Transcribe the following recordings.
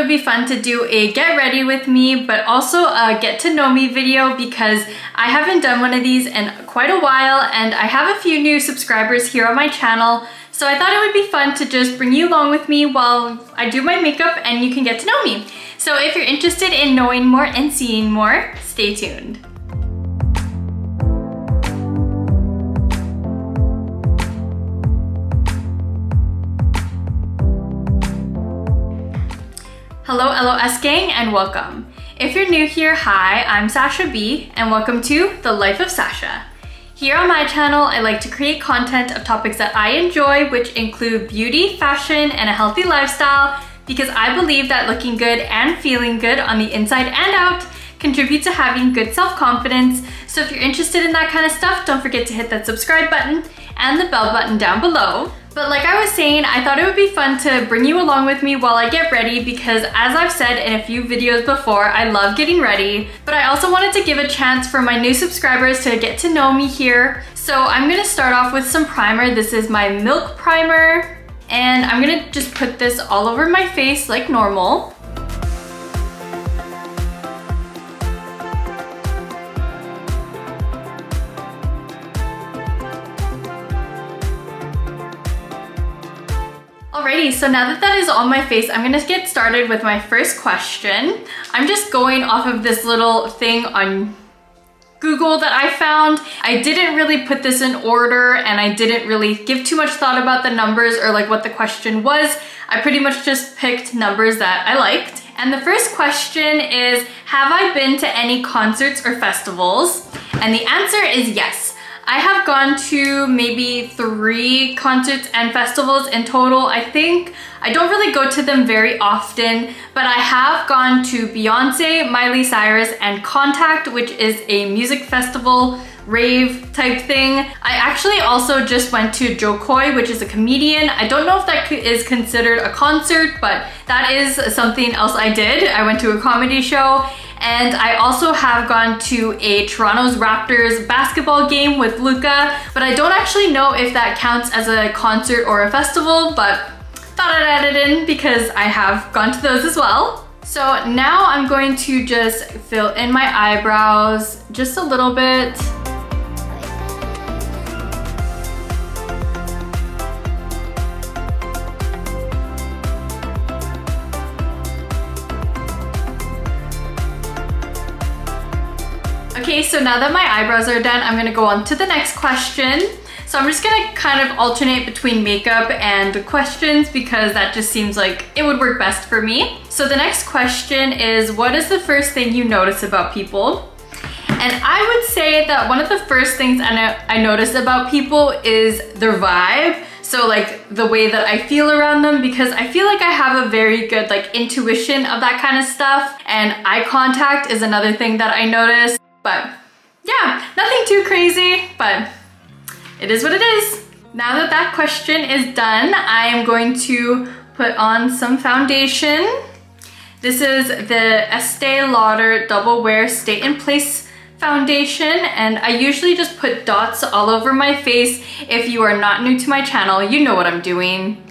it would be fun to do a get ready with me, but also a get to know me video because I haven't done one of these in quite a while and I have a few new subscribers here on my channel. So I thought it would be fun to just bring you along with me while I do my makeup and you can get to know me. So if you're interested in knowing more and seeing more, stay tuned. Hello LOS gang and welcome. If you're new here, hi, I'm Sacha B and welcome to The Life of Sacha. Here on my channel, I like to create content of topics that I enjoy, which include beauty, fashion, and a healthy lifestyle because I believe that looking good and feeling good on the inside and out contribute to having good self-confidence. So if you're interested in that kind of stuff, don't forget to hit that subscribe button and the bell button down below. But like I was saying, I thought it would be fun to bring you along with me while I get ready because as I've said in a few videos before, I love getting ready, but I also wanted to give a chance for my new subscribers to get to know me here. So I'm gonna start off with some primer. This is my Milk Primer, and I'm gonna just put this all over my face like normal. Alrighty, so now that that is on my face, I'm gonna get started with my first question. I'm just going off of this little thing on Google that I found. I didn't really put this in order and I didn't really give too much thought about the numbers or like what the question was. I pretty much just picked numbers that I liked. And the first question is, have I been to any concerts or festivals? And the answer is yes. I have gone to maybe 3 concerts and festivals in total, I think. I don't really go to them very often, but I have gone to Beyonce, Miley Cyrus, and Contact, which is a music festival, rave type thing. I actually also just went to Jo Koy, which is a comedian. I don't know if that is considered a concert, but that is something else I did. I went to a comedy show. And I also have gone to a Toronto's Raptors basketball game with Luca, but I don't actually know if that counts as a concert or a festival, but thought I'd add it in because I have gone to those as well. So now I'm going to just fill in my eyebrows just a little bit. Okay, so now that my eyebrows are done, I'm gonna go on to the next question. So I'm just gonna kind of alternate between makeup and questions because that just seems like it would work best for me. So the next question is, what is the first thing you notice about people? And I would say that one of the first things I notice about people is their vibe. So like the way that I feel around them, because I feel like I have a very good like intuition of that kind of stuff. And eye contact is another thing that I notice. But yeah, nothing too crazy, but it is what it is. Now that that question is done, I am going to put on some foundation. This is the Estee Lauder Double Wear Stay in Place foundation, and I usually just put dots all over my face. If you are not new to my channel, you know what I'm doing.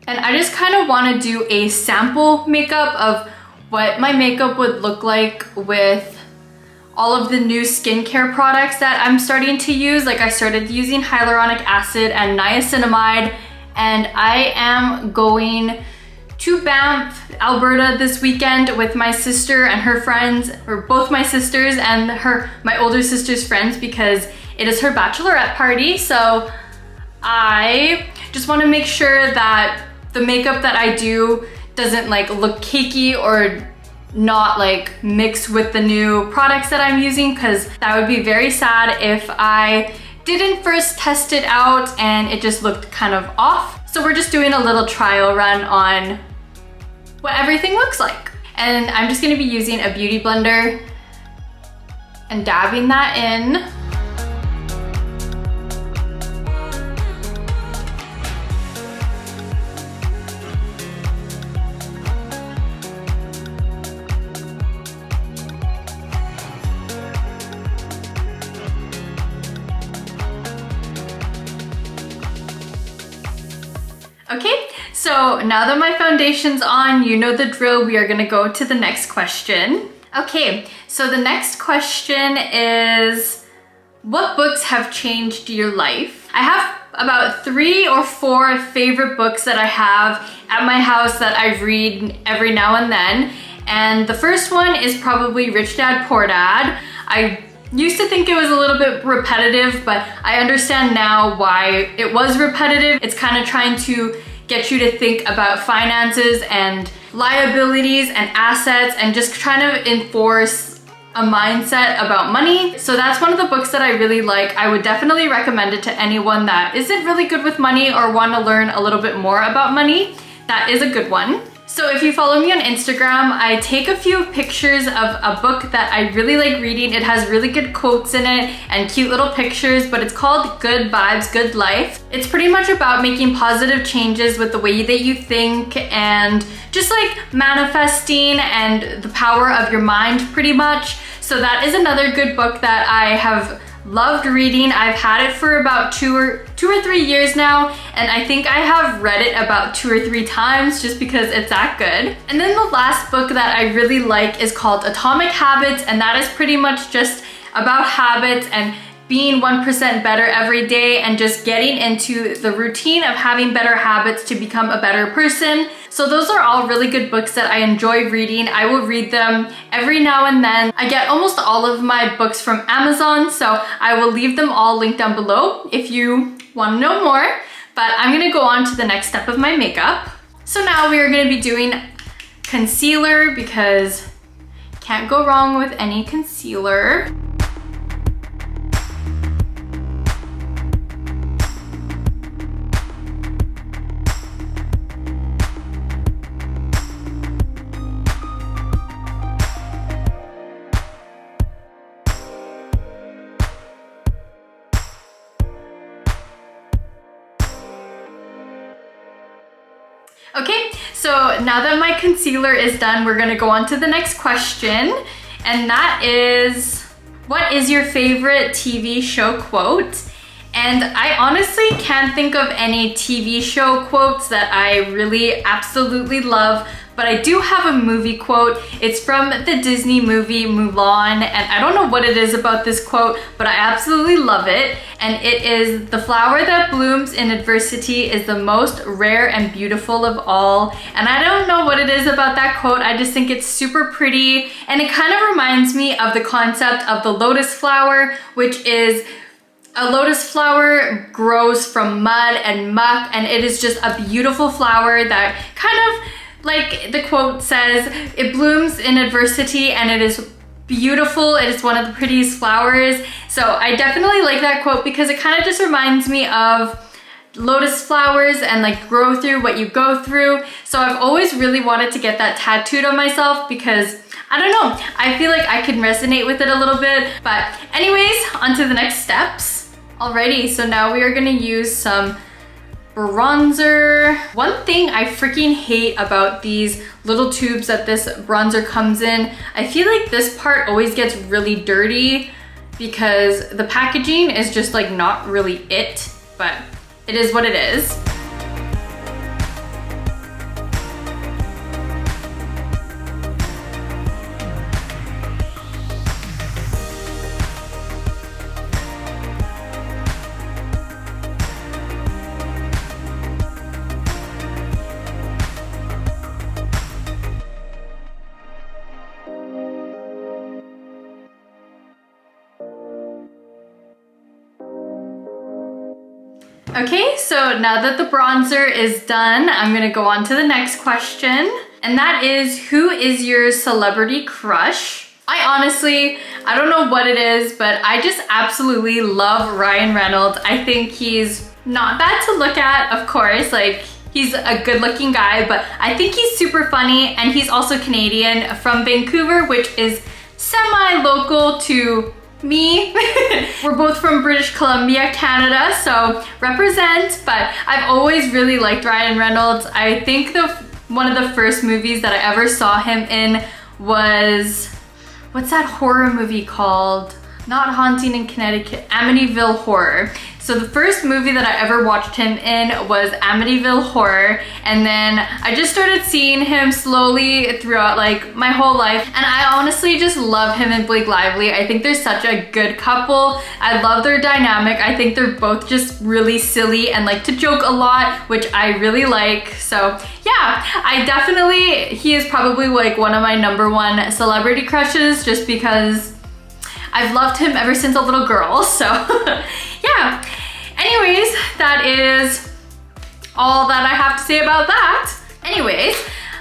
And I just kind of want to do a sample makeup of what my makeup would look like with all of the new skincare products that I'm starting to use. Like I started using hyaluronic acid and niacinamide, and I am going to Banff, Alberta this weekend with my sister and her friends, or both my sisters and my older sister's friends, because it is her bachelorette party. So I just want to make sure that the makeup that I do doesn't like look cakey or not like mixed with the new products that I'm using, because that would be very sad if I didn't first test it out and it just looked kind of off. So we're just doing a little trial run on what everything looks like. And I'm just gonna be using a beauty blender and dabbing that in. So now that my foundation's on, you know the drill, we are gonna go to the next question. Okay, so the next question is, what books have changed your life? I have about 3 or 4 favorite books that I have at my house that I read every now and then. And the first one is probably Rich Dad, Poor Dad. I used to think it was a little bit repetitive, but I understand now why it was repetitive. It's kind of trying to get you to think about finances and liabilities and assets and just trying to enforce a mindset about money. So that's one of the books that I really like. I would definitely recommend it to anyone that isn't really good with money or want to learn a little bit more about money. That is a good one. So if you follow me on Instagram, I take a few pictures of a book that I really like reading. It has really good quotes in it and cute little pictures, but it's called Good Vibes, Good Life. It's pretty much about making positive changes with the way that you think and just like manifesting and the power of your mind pretty much. So that is another good book that I have loved reading. I've had it for about two or 3 years now, and I think I have read it about 2 or 3 times just because it's that good. And then the last book that I really like is called Atomic Habits, and that is pretty much just about habits and being 1% better every day and just getting into the routine of having better habits to become a better person. So those are all really good books that I enjoy reading. I will read them every now and then. I get almost all of my books from Amazon, so I will leave them all linked down below if you want to know more. But I'm gonna go on to the next step of my makeup. So now we are gonna be doing concealer because can't go wrong with any concealer. Okay, so now that my concealer is done, we're gonna go on to the next question, and that is, what is your favorite TV show quote? And I honestly can't think of any TV show quotes that I really absolutely love, but I do have a movie quote. It's from the Disney movie Mulan, and I don't know what it is about this quote, but I absolutely love it. And it is, "The flower that blooms in adversity is the most rare and beautiful of all." And I don't know what it is about that quote, I just think it's super pretty, and it kind of reminds me of the concept of the lotus flower, which is a lotus flower grows from mud and muck, and it is just a beautiful flower that kind of, like the quote says, it blooms in adversity and it is beautiful. It is one of the prettiest flowers. So I definitely like that quote because it kind of just reminds me of lotus flowers and like grow through what you go through. So I've always really wanted to get that tattooed on myself because I don't know, I feel like I can resonate with it a little bit. But anyways, on to the next steps. Alrighty, so now we are gonna use some bronzer. One thing I freaking hate about these little tubes that this bronzer comes in, I feel like this part always gets really dirty because the packaging is just like not really it, but it is what it is. Okay, so now that the bronzer is done, I'm gonna go on to the next question. And that is, who is your celebrity crush? I don't know what it is, but I just absolutely love Ryan Reynolds. I think he's not bad to look at, of course, like he's a good looking guy, but I think he's super funny, and he's also Canadian from Vancouver, which is semi-local to me. We're both from British Columbia, Canada, so represent. But I've always really liked Ryan Reynolds. I think one of the first movies that I ever saw him in was, what's that horror movie called? Not Haunting in Connecticut, Amityville Horror. So the first movie that I ever watched him in was Amityville Horror, and then I just started seeing him slowly throughout like my whole life, and I honestly just love him and Blake Lively. I think they're such a good couple. I love their dynamic. I think they're both just really silly and like to joke a lot, which I really like. So yeah, he is probably like one of my #1 celebrity crushes, just because I've loved him ever since a little girl. So yeah. Anyways, that is all that I have to say about that. Anyways,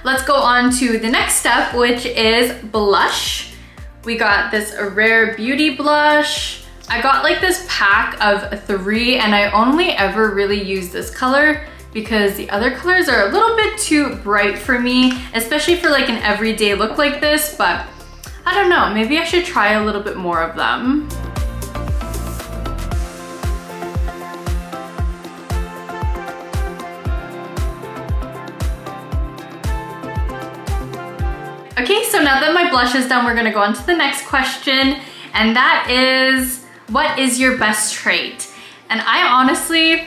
let's go on to the next step, which is blush. We got this Rare Beauty blush. I got like this pack of 3, and I only ever really use this color because the other colors are a little bit too bright for me, especially for like an everyday look like this, but I don't know, maybe I should try a little bit more of them. Okay, so now that my blush is done, we're gonna go on to the next question, and that is, what is your best trait? And I honestly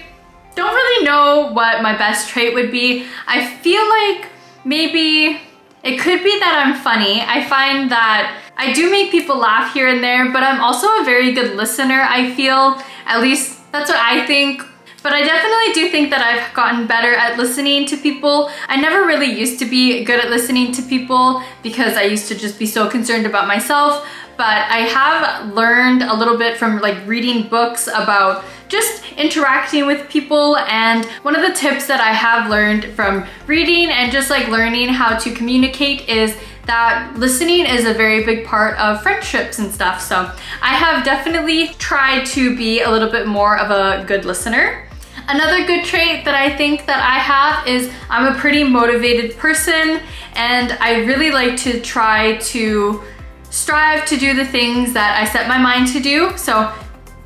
don't really know what my best trait would be. I feel like maybe it could be that I'm funny. I find that I do make people laugh here and there, but I'm also a very good listener, I feel. At least that's what I think. But I definitely do think that I've gotten better at listening to people. I never really used to be good at listening to people because I used to just be so concerned about myself. But I have learned a little bit from like reading books about just interacting with people, and one of the tips that I have learned from reading and just like learning how to communicate is that listening is a very big part of friendships and stuff. So I have definitely tried to be a little bit more of a good listener. Another good trait that I think that I have is I'm a pretty motivated person, and I really like to try to strive to do the things that I set my mind to do. So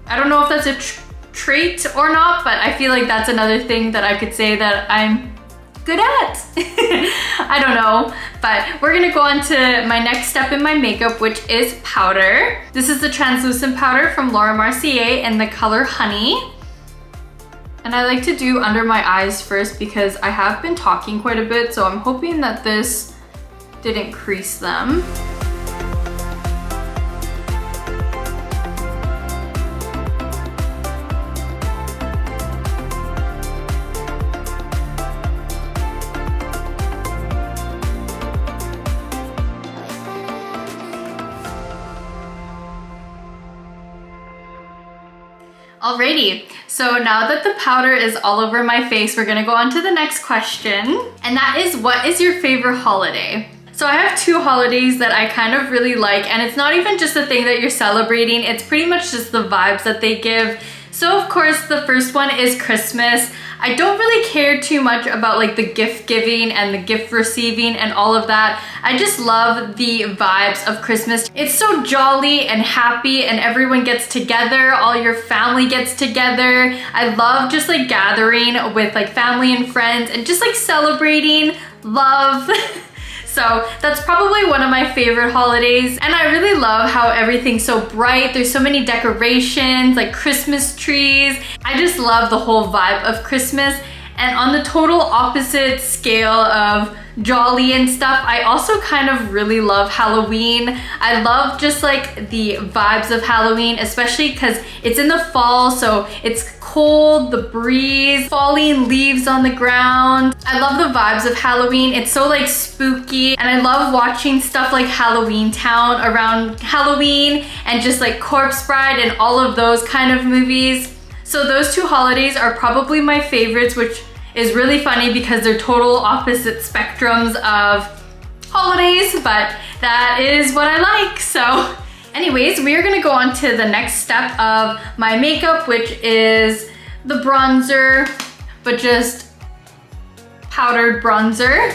I don't know if that's a trait or not, but I feel like that's another thing that I could say that I'm good at. I don't know, but we're gonna go on to my next step in my makeup, which is powder. This is the translucent powder from Laura Mercier in the color Honey. And I like to do under my eyes first because I have been talking quite a bit, so I'm hoping that this didn't crease them. Alrighty, so now that the powder is all over my face, we're gonna go on to the next question, and that is, what is your favorite holiday? So I have 2 holidays that I kind of really like, and it's not even just the thing that you're celebrating, it's pretty much just the vibes that they give. So of course, the first one is Christmas. I don't really care too much about like the gift giving and the gift receiving and all of that. I just love the vibes of Christmas. It's so jolly and happy, and everyone gets together, all your family gets together. I love just like gathering with like family and friends and just like celebrating love. So that's probably one of my favorite holidays, and I really love how everything's so bright. There's so many decorations, like Christmas trees. I just love the whole vibe of Christmas. And on the total opposite scale of jolly and stuff, I also kind of really love Halloween. I love just like the vibes of Halloween, especially because it's in the fall, so it's cold, the breeze, falling leaves on the ground. I love the vibes of Halloween. It's so like spooky, and I love watching stuff like Halloween Town around Halloween and just like Corpse Bride and all of those kind of movies. So those 2 holidays are probably my favorites, which is really funny because they're total opposite spectrums of holidays, but that is what I like. So anyways, we are gonna go on to the next step of my makeup, which is the bronzer, but just powdered bronzer.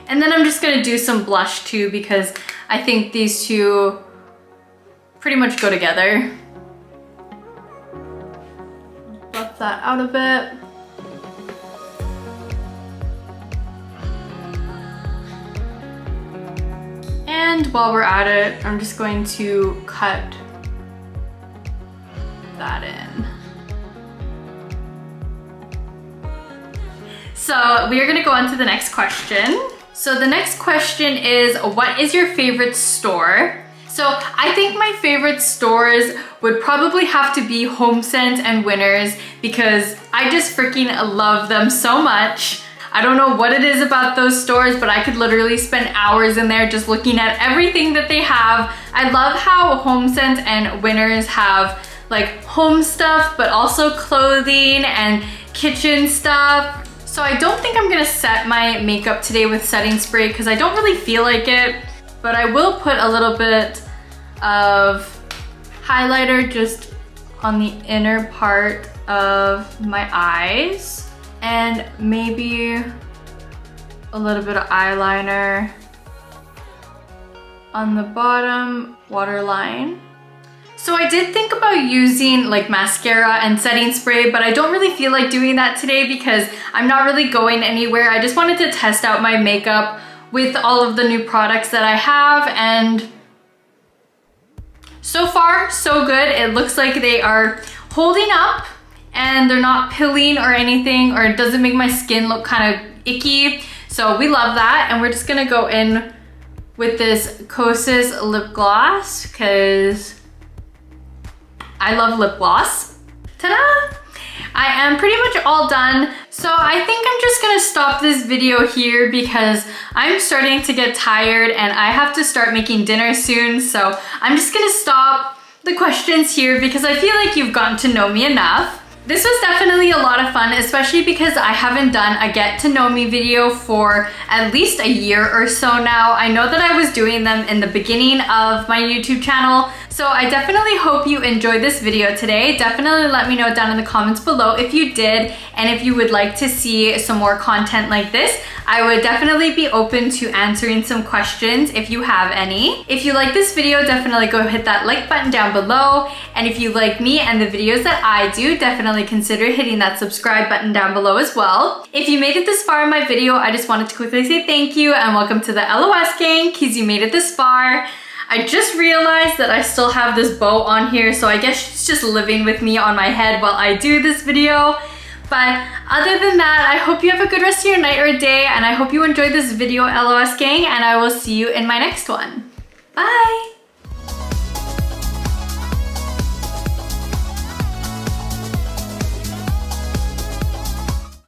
And then I'm just gonna do some blush too, because I think these 2 pretty much go together. Buff that out a bit. And while we're at it, I'm just going to cut that in. So we are gonna go on to the next question. So the next question is, what is your favorite store? So I think my favorite stores would probably have to be HomeSense and Winners because I just freaking love them so much. I don't know what it is about those stores, but I could literally spend hours in there just looking at everything that they have. I love how HomeSense and Winners have like home stuff, but also clothing and kitchen stuff. So I don't think I'm gonna set my makeup today with setting spray because I don't really feel like it, but I will put a little bit of highlighter just on the inner part of my eyes and maybe a little bit of eyeliner on the bottom waterline. So I did think about using like mascara and setting spray, but I don't really feel like doing that today because I'm not really going anywhere. I just wanted to test out my makeup with all of the new products that I have, and so far so good. It looks like they are holding up and they're not pilling or anything, or it doesn't make my skin look kind of icky. So we love that, and we're just gonna go in with this Kosas lip gloss because I love lip gloss. Ta-da! I am pretty much all done. So I think I'm just gonna stop this video here because I'm starting to get tired and I have to start making dinner soon. So I'm just gonna stop the questions here because I feel like you've gotten to know me enough. This was definitely a lot of fun, especially because I haven't done a get to know me video for at least a year or so now. I know that I was doing them in the beginning of my YouTube channel, so I definitely hope you enjoyed this video today. Definitely let me know down in the comments below if you did, and if you would like to see some more content like this. I would definitely be open to answering some questions if you have any. If you like this video, definitely go hit that like button down below. And if you like me and the videos that I do, definitely consider hitting that subscribe button down below as well. If you made it this far in my video, I just wanted to quickly say thank you and welcome to the LOS gang because you made it this far. I just realized that I still have this bow on here, so I guess it's just living with me on my head while I do this video. But other than that, I hope you have a good rest of your night or day, and I hope you enjoyed this video, LOS gang, and I will see you in my next one. Bye!